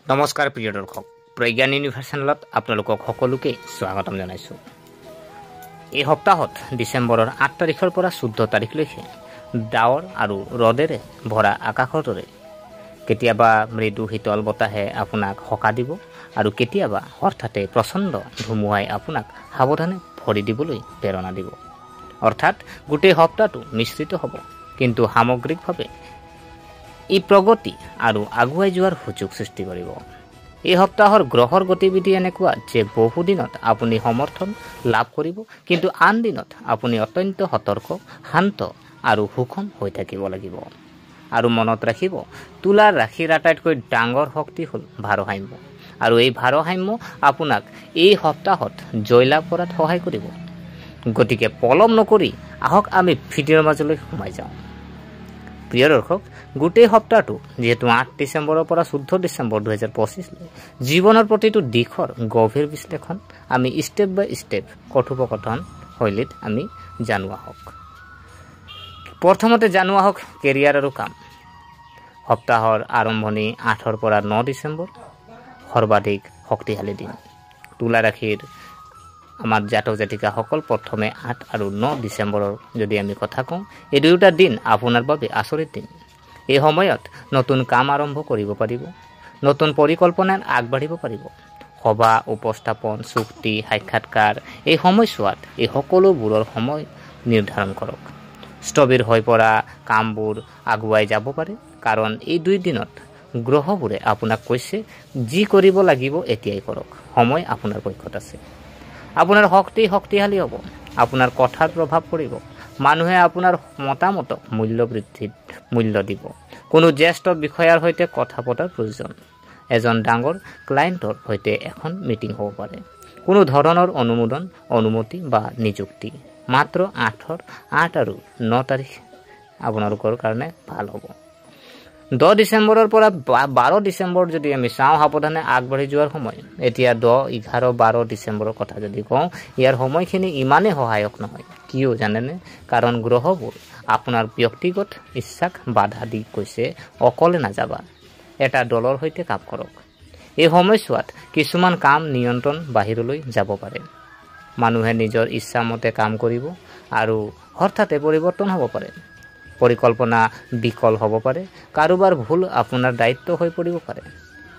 নমস্কাৰ প্ৰিয় দৰ্শক, প্ৰজ্ঞান ইউনিভাৰ্ছ চেনেলত আপোনালোকক সকলোকে স্বাগতম জনাইছোঁ। এই সপ্তাহত ডিচেম্বৰৰ 8 তাৰিখৰ পৰা 14 তাৰিখলৈকে ডাৱৰ আৰু ৰ'দেৰে ভৰা আকাশৰ দৰে কেতিয়াবা মৃদু শীতল বতাহে আপোনাক সকাহ দিব আৰু কেতিয়াবা হঠাতে প্ৰচণ্ড ধুমুহাই আপোনাক সাৱধানে ভৰি দিবলৈ প্ৰেৰণা দিব। অৰ্থাৎ গোটেই সপ্তাহটো মিশ্ৰিত হ'ব, কিন্তু সামগ্ৰিকভাৱে ই প্ৰগতি আৰু আগুৱাই যোৱাৰ সুযোগ সৃষ্টি কৰিব। এই সপ্তাহৰ গ্ৰহৰ গতিবিধি এনেকুৱা যে বহু দিনত আপুনি সমৰ্থন লাভ কৰিব, কিন্তু আন দিনত আপুনি অত্যন্ত সতৰ্ক, শান্ত আৰু সুষম হৈ থাকিব লাগিব। আৰু মনত ৰাখিব, তুলাৰ ৰাশিৰ আটাইতকৈ ডাঙৰ শক্তি হ'ল ভাৰসাম্য, আৰু এই ভাৰসাম্য আপোনাক এই সপ্তাহত জয়লাভ কৰাত সহায় কৰিব। গতিকে পলম নকৰি আহক আমি ভিডিঅ'ৰ মাজলৈ সোমাই যাওঁ। প্ৰিয় দৰ্শক, গোটেই সপ্তাহটো যিহেতু 8 ডিচেম্বৰৰ পৰা 14 ডিচেম্বৰ 2025 জীৱনৰ প্ৰতিটো দিশৰ গভীৰ বিশ্লেষণ আমি ষ্টেপ বাই ষ্টেপ কথোপকথন শৈলীত আমি জানো আহক। প্ৰথমতে জানো আহক কেৰিয়াৰ আৰু কাম। সপ্তাহৰ আৰম্ভণি 8 পৰা 9 ডিচেম্বৰ সৰ্বাধিক শক্তিশালী দিন। তুলা ৰাশিৰ আমাৰ জাতক জাতিকাসকল প্ৰথমে 8 আৰু 9 ডিচেম্বৰৰ যদি আমি কথা কওঁ, এই দুয়োটা দিন আপোনাৰ বাবে আচৰিত দিন। এই সময়ত নতুন কাম আৰম্ভ কৰিব পাৰিব, নতুন পৰিকল্পনাত আগবাঢ়িব পাৰিব। সভা, উপস্থাপন, চুক্তি, সাক্ষাৎকাৰ এই সময়ছোৱাত এই সকলোবোৰৰ সময় নিৰ্ধাৰণ কৰক। স্থবিৰ হৈ পৰা কামবোৰ আগুৱাই যাব পাৰে, কাৰণ এই 2 দিনত গ্ৰহবোৰে আপোনাক কৈছে যি কৰিব লাগিব এতিয়াই কৰক, সময় আপোনাৰ পক্ষত আছে। আপোনাৰ শক্তিশালী হ'ব, আপোনাৰ কথাৰ প্ৰভাৱ পৰিব, মানুহে আপোনাৰ মতামতক মূল্য দিব। কোনো জ্যেষ্ঠ বিষয়াৰ সৈতে কথা পতাৰ প্ৰয়োজন, এজন ডাঙৰ ক্লায়েণ্টৰ সৈতে এখন মিটিং হ'ব পাৰে, কোনো ধৰণৰ অনুমতি বা নিযুক্তি। মাত্ৰ 8 আৰু 9 তাৰিখ আপোনালোকৰ কাৰণে ভাল হ'ব। 10 ডিচেম্বৰৰ পৰা 12 ডিচেম্বৰ যদি আমি চাওঁ, সাৱধানে আগবাঢ়ি যোৱাৰ সময়। এতিয়া 10, 11, 12 ডিচেম্বৰৰ কথা যদি কওঁ, ইয়াৰ সময়খিনি ইমানেই সহায়ক নহয়। কিয় জানেনে? কাৰণ গ্ৰহবোৰ আপোনাৰ ব্যক্তিগত ইচ্ছাক বাধা দি কৈছে অকলে নাযাবা, এটা দলৰ সৈতে কাম কৰক। এই সময়ছোৱাত কিছুমান কাম নিয়ন্ত্ৰণ বাহিৰলৈ যাব পাৰে। মানুহে নিজৰ ইচ্ছামতে কাম কৰিব আৰু হঠাতে পৰিৱৰ্তন হ'ব পাৰে। পৰিকল্পনা বিকল হ'ব পাৰে, কাৰোবাৰ ভুল আপোনাৰ দায়িত্ব হৈ পৰিব পাৰে।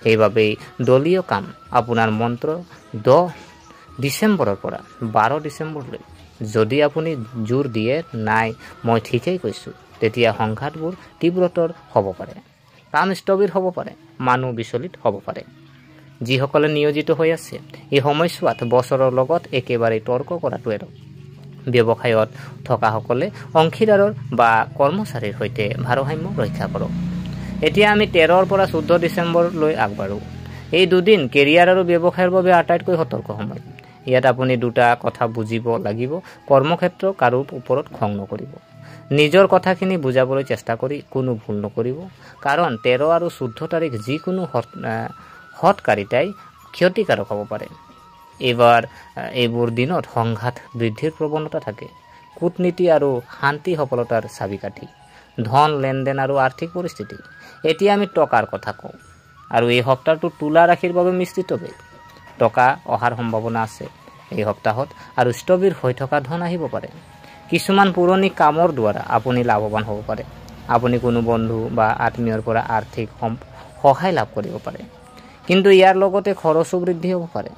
সেইবাবেই দলীয় কাম আপোনাৰ মন্ত্ৰ 10 ডিচেম্বৰৰ পৰা 12 ডিচেম্বৰলৈ যদি আপুনি জোৰ দিয়ে নাই মই ঠিকেই কৈছোঁ, তেতিয়া সংঘাতবোৰ তীব্ৰতৰ হ'ব পাৰে, কাম স্থবিৰ হ'ব পাৰে, মানুহ বিচলিত হ'ব পাৰে। যিসকলে নিয়োজিত হৈ আছে এই সময়ছোৱাত বছৰৰ লগত একেবাৰে তৰ্ক কৰাটো এৰক। ব্যৱসায়ত থকাসকলে অংশীদাৰৰ বা কৰ্মচাৰীৰ সৈতে ভাৰসাম্য ৰক্ষা কৰক। এতিয়া আমি 13 পৰা 14 ডিচেম্বৰলৈ আগবাঢ়োঁ। এই 2 দিন কেৰিয়াৰ আৰু ব্যৱসায়ৰ বাবে আটাইতকৈ সতৰ্ক সময়। ইয়াত আপুনি 2টা কথা বুজিব লাগিব। কৰ্মক্ষেত্ৰ কাৰো ওপৰত খং নকৰিব। নিজৰ কথাখিনি বুজাবলৈ চেষ্টা কৰি কোনো ভুল নকৰিব, কাৰণ 13 আৰু 14 তাৰিখ যিকোনো হঠকাৰিতাই ক্ষতিকাৰক হ'ব পাৰে। এইবোৰ দিনত সংঘাত বৃদ্ধিৰ প্ৰৱণতা থাকে। কূটনীতি আৰু শান্তি সফলতাৰ চাবিকাঠি। ধন, লেনদেন আৰু আৰ্থিক পৰিস্থিতি। এতিয়া আমি টকাৰ কথা কওঁ, আৰু এই সপ্তাহটো তুলা ৰাশিৰ বাবে মিশ্ৰিত বেগ। টকা অহাৰ সম্ভাৱনা আছে এই সপ্তাহত, আৰু স্থবিৰ হৈ থকা ধন আহিব পাৰে। কিছুমান পুৰণি কামৰ দ্বাৰা আপুনি লাভৱান হ'ব পাৰে। আপুনি কোনো বন্ধু বা আত্মীয়ৰ পৰা আৰ্থিক সহায় লাভ কৰিব পাৰে, কিন্তু ইয়াৰ লগতে খৰচো বৃদ্ধি হ'ব পাৰে।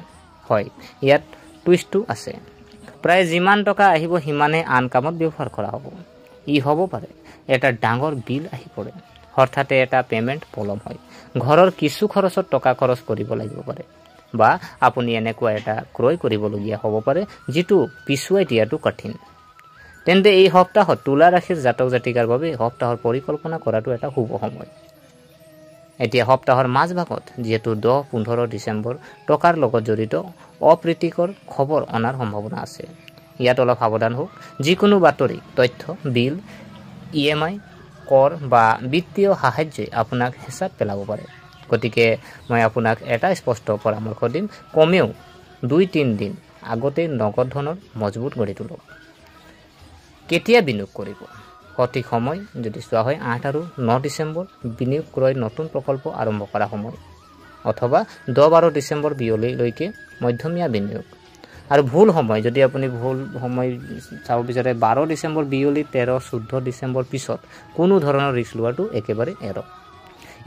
হয়, ইয়াত টুইষ্টটো আছে। প্ৰায় যিমান টকা আহিব সিমানে আন কামত ব্যৱহাৰ কৰা হ'ব। ই হ'ব পাৰে এটা ডাঙৰ বিল আহি পৰে, হঠাতে এটা পে'মেণ্ট পলম হয়, ঘৰৰ কিছু খৰচত টকা খৰচ কৰিব লাগিব পাৰে, বা আপুনি এনেকুৱা এটা ক্ৰয় কৰিবলগীয়া হ'ব পাৰে যিটো পিছুৱাই দিয়াটো কঠিন। তেন্তে এই সপ্তাহত তুলা ৰাশিৰ জাতক জাতিকাৰ বাবে সপ্তাহৰ পৰিকল্পনা কৰাটো এটা শুভ সময়। এতিয়া সপ্তাহৰ মাজভাগত যিহেতু 10-15 ডিচেম্বৰ টকাৰ লগত জড়িত অপ্ৰীতিকৰ খবৰ অনাৰ সম্ভাৱনা আছে। ইয়াত অলপ সাৱধান হওক। যিকোনো বাতৰি, তথ্য, বিল, EMI, কৰ বা বিত্তীয় সাহায্যই আপোনাক হেঁচাত পেলাব পাৰে। গতিকে মই আপোনাক এটা স্পষ্ট পৰামৰ্শ দিম, কমেও 2-3 দিন আগতেই নগদ ধনৰ মজবুত গঢ়ি তোলক। কেতিয়া বিনিয়োগ কৰিব? সঠিক সময় যদি চোৱা হয় 8 আৰু 9 ডিচেম্বৰ বিনিয়োগ ক্ৰয় নতুন প্ৰকল্প আৰম্ভ কৰা সময়। অথবা 10-12 ডিচেম্বৰ বিয়লিলৈকে মধ্যমীয়া বিনিয়োগ। আৰু ভুল সময়, যদি আপুনি ভুল সময় চাব বিচাৰে 12 ডিচেম্বৰ বিয়লি 13-14 ডিচেম্বৰ পিছত কোনো ধৰণৰ ৰিস্ক লোৱাটো একেবাৰে এৰক।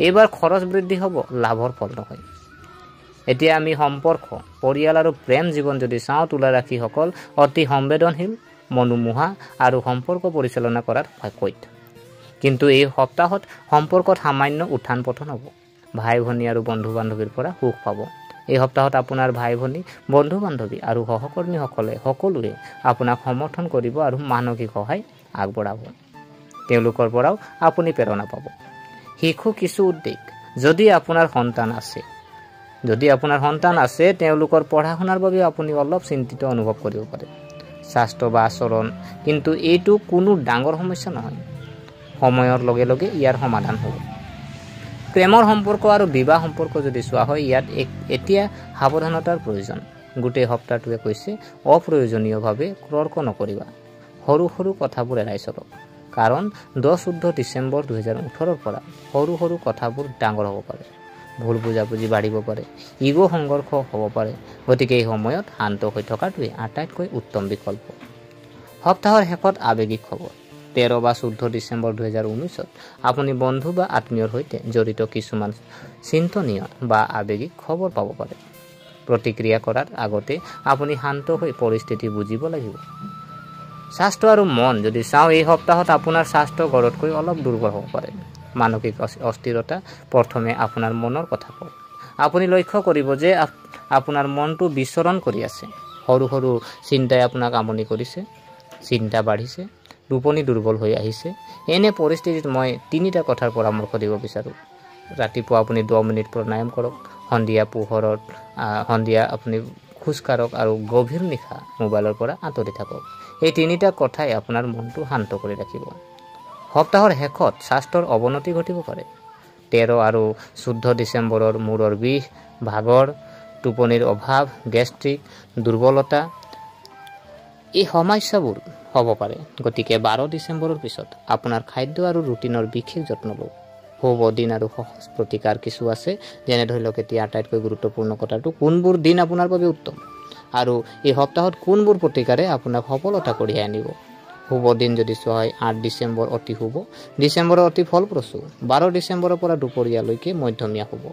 এইবাৰ খৰচ বৃদ্ধি হ'ব, লাভৰ ফল নহয়। এতিয়া আমি সম্পৰ্ক, পৰিয়াল আৰু প্ৰেম জীৱন যদি চাওঁ, তুলা ৰাশিসকল অতি সংবেদনশীল, মনোমোহা আৰু সম্পৰ্ক পৰিচালনা কৰাৰ পক্ষত। কিন্তু এই সপ্তাহত সম্পৰ্কত সামান্য উত্থান পতন হ'ব। ভাই ভনী আৰু বন্ধু বান্ধৱীৰ পৰা সুখ পাব। এই সপ্তাহত আপোনাৰ ভাই ভনী, বন্ধু বান্ধৱী আৰু সহকৰ্মীসকলে সকলোৱে আপোনাক সমৰ্থন কৰিব আৰু মানসিক সহায় আগবঢ়াব। তেওঁলোকৰ পৰাও আপুনি প্ৰেৰণা পাব। শিশু কিছু উদ্বেগ, যদি আপোনাৰ সন্তান আছে তেওঁলোকৰ পঢ়া শুনাৰ বাবে আপুনি অলপ চিন্তিত অনুভৱ কৰিব পাৰে। স্বাস্থ্য বা আচৰণ, কিন্তু এইটো কোনো ডাঙৰ সমস্যা নহয়। সময়ৰ লগে লগে ইয়াৰ সমাধান হ'ব। প্ৰেমৰ সম্পৰ্ক আৰু বিবাহ সম্পৰ্ক যদি চোৱা হয়, ইয়াত এতিয়া সাৱধানতাৰ প্ৰয়োজন। গোটেই সপ্তাহটোৱে কৈছে অপ্ৰয়োজনীয়ভাৱে তৰ্ক নকৰিবা। সৰু সৰু কথাবোৰ এৰাই চলক। কাৰণ 10-14 ডিচেম্বৰ 2018 পৰা সৰু সৰু কথাবোৰ ডাঙৰ হ'ব পাৰে। ভুল বুজাবুজি বাঢ়িব পাৰে, ইগ' সংঘৰ্ষ হ'ব পাৰে। গতিকে এই সময়ত শান্ত হৈ থকাটোৱে আটাইতকৈ উত্তম বিকল্প। সপ্তাহৰ শেষত আৱেগিক খবৰ। 13 বা 14 ডিচেম্বৰ 2019 আপুনি বন্ধু বা আত্মীয়ৰ সৈতে জড়িত কিছুমান চিন্তনীয় বা আৱেগিক খবৰ পাব পাৰে। প্ৰতিক্ৰিয়া কৰাৰ আগতে আপুনি শান্ত হৈ পৰিস্থিতি বুজিব লাগিব। স্বাস্থ্য আৰু মন যদি চাওঁ, এই সপ্তাহত আপোনাৰ স্বাস্থ্য গড়তকৈ অলপ দুৰ্বল হ'ব পাৰে। মানসিক অস্থিৰতা প্ৰথমে আপোনাৰ মনৰ কথা কয়। আপুনি লক্ষ্য কৰিব যে আপোনাৰ মনটো বিচৰণ কৰি আছে। সৰু সৰু চিন্তাই আপোনাক আমনি কৰিছে, চিন্তা বাঢ়িছে, টোপনি দুৰ্বল হৈ আহিছে। এনে পৰিস্থিতিত মই 3টা কথাৰ পৰামৰ্শ দিব বিচাৰোঁ। ৰাতিপুৱা আপুনি 10 মিনিট প্ৰাণায়াম কৰক। সন্ধিয়া আপুনি খোজকাঢ়ক আৰু গভীৰ নিশা মোবাইলৰ পৰা আঁতৰি থাকক। এই 3টা কথাই আপোনাৰ মনটো শান্ত কৰি ৰাখিব। সপ্তাহৰ শেষত স্বাস্থ্যৰ অৱনতি ঘটিব পাৰে। 13 আৰু 14 ডিচেম্বৰৰ মূৰৰ বিষ, ভাগৰ, টোপনিৰ অভাৱ, গেষ্ট্ৰিক, দুৰ্বলতা, এই সমস্যাবোৰ হ'ব পাৰে। গতিকে 12 ডিচেম্বৰৰ পিছত আপোনাৰ খাদ্য আৰু ৰুটিনৰ বিশেষ যত্ন লওক। শুভ দিন আৰু সহজ প্ৰতিকাৰ কিছু আছে, যেনে ধৰি লওক এতিয়া আটাইতকৈ গুৰুত্বপূৰ্ণ কথাটো কোনবোৰ দিন আপোনাৰ বাবে উত্তম আৰু এই সপ্তাহত কোনবোৰ প্ৰতিকাৰে আপোনাক সফলতা কঢ়িয়াই আনিব। শুভ দিন যদি চোৱা হয়, 8 ডিচেম্বৰ অতি শুভ, ডিচেম্বৰ অতি ফলপ্ৰসূ, 12 ডিচেম্বৰৰ পৰা দুপৰীয়ালৈকে মধ্যমীয়া শুভ।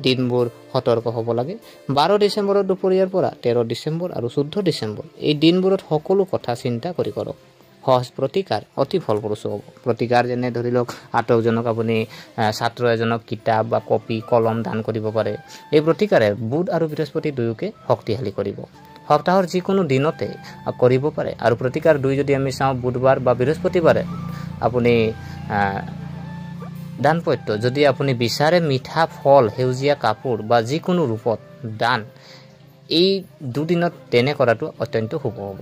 দিনবোৰ সতৰ্ক হ'ব লাগে। 12 ডিচেম্বৰৰ দুপৰীয়াৰ পৰা 13 ডিচেম্বৰ আৰু 14 ডিচেম্বৰ এই দিনবোৰত সকলো কথা চিন্তা কৰি কৰক। সহজ প্ৰতিকাৰ অতি ফলপ্ৰসূ হ'ব। প্ৰতিকাৰ যেনে ধৰি লওক আটকজনক আপুনি ছাত্ৰ এজনক কিতাপ বা কপি কলম দান কৰিব পাৰে। এই প্ৰতিকাৰে বুধ আৰু বৃহস্পতি দুয়োকে শক্তিশালী কৰিব। সপ্তাহৰ যিকোনো দিনতে কৰিব পাৰে। আৰু প্ৰতিকাৰ 2 যদি আমি চাওঁ, বুধবাৰ বা বৃহস্পতিবাৰে আপুনি দানপত্য যদি আপুনি বিচাৰে, মিঠা ফল, সেউজীয়া কাপোৰ বা যিকোনো ৰূপত দান, এই 2 দিনত তেনে কৰাটো অত্যন্ত শুভ হ'ব।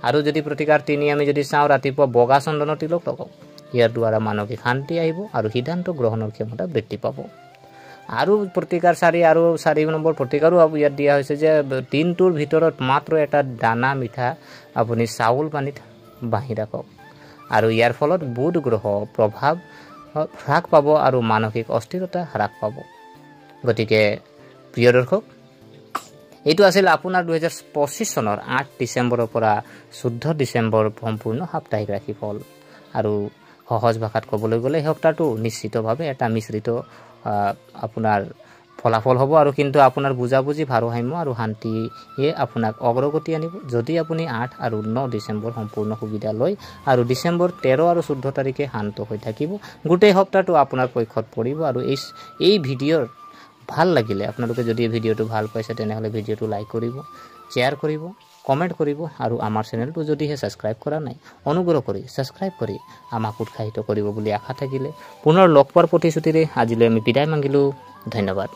আৰু যদি প্ৰতিকাৰ 3 আমি যদি চাওঁ, ৰাতিপুৱা বগা চন্দনৰ তিলক লগাওক। ইয়াৰ দ্বাৰা মানসিক শান্তি আহিব আৰু সিদ্ধান্ত গ্ৰহণৰ ক্ষমতা বৃদ্ধি পাব। আৰু প্ৰতিকাৰ 4 নম্বৰ প্ৰতিকাৰো ইয়াত দিয়া হৈছে যে দিনটোৰ ভিতৰত মাত্ৰ এটা দানা মিঠা আপুনি চাউল পানীত বান্ধি ৰাখক। আৰু ইয়াৰ ফলত বুধ গ্ৰহ প্ৰভাৱ হ্ৰাস পাব আৰু মানসিক অস্থিৰতা হ্ৰাস পাব। গতিকে প্ৰিয় দৰ্শক, এইটো আছিল আপোনাৰ 2025 চনৰ 8 ডিচেম্বৰৰ পৰা 14 ডিচেম্বৰ সম্পূৰ্ণ সাপ্তাহিক ৰাশিফল। আৰু সহজ ভাষাত ক'বলৈ গ'লে এই সপ্তাহটো নিশ্চিতভাৱে এটা মিশ্ৰিত আপোনাৰ ফলাফল হ'ব। আৰু কিন্তু আপোনাৰ বুজাবুজি, ভাৰসাম্য আৰু শান্তিয়ে আপোনাক অগ্ৰগতি আনিব। যদি আপুনি 8 আৰু 9 ডিচেম্বৰ সম্পূৰ্ণ সুবিধা লয় আৰু ডিচেম্বৰ 13 আৰু 14 তাৰিখে শান্ত হৈ থাকিব, গোটেই সপ্তাহটো আপোনাৰ পক্ষত পৰিব। আৰু এই ভিডিঅ'ৰ ভাল লাগিলে, আপোনালোকে যদি এই ভিডিঅ'টো ভাল পাইছে তেনেহ'লে ভিডিঅ'টো লাইক কৰিব, শ্বেয়াৰ কৰিব, কমেণ্ট কৰিব। আৰু আমাৰ চেনেলটো যদিহে ছাবস্ক্ৰাইব কৰা নাই, অনুগ্ৰহ কৰি ছাবস্ক্ৰাইব কৰি আমাক উৎসাহিত কৰিব বুলি আশা থাকিলে পুনৰ লগ পোৱাৰ প্ৰতিশ্ৰুতিৰে আজিলৈ আমি বিদায় মাগিলোঁ। ধন্যবাদ।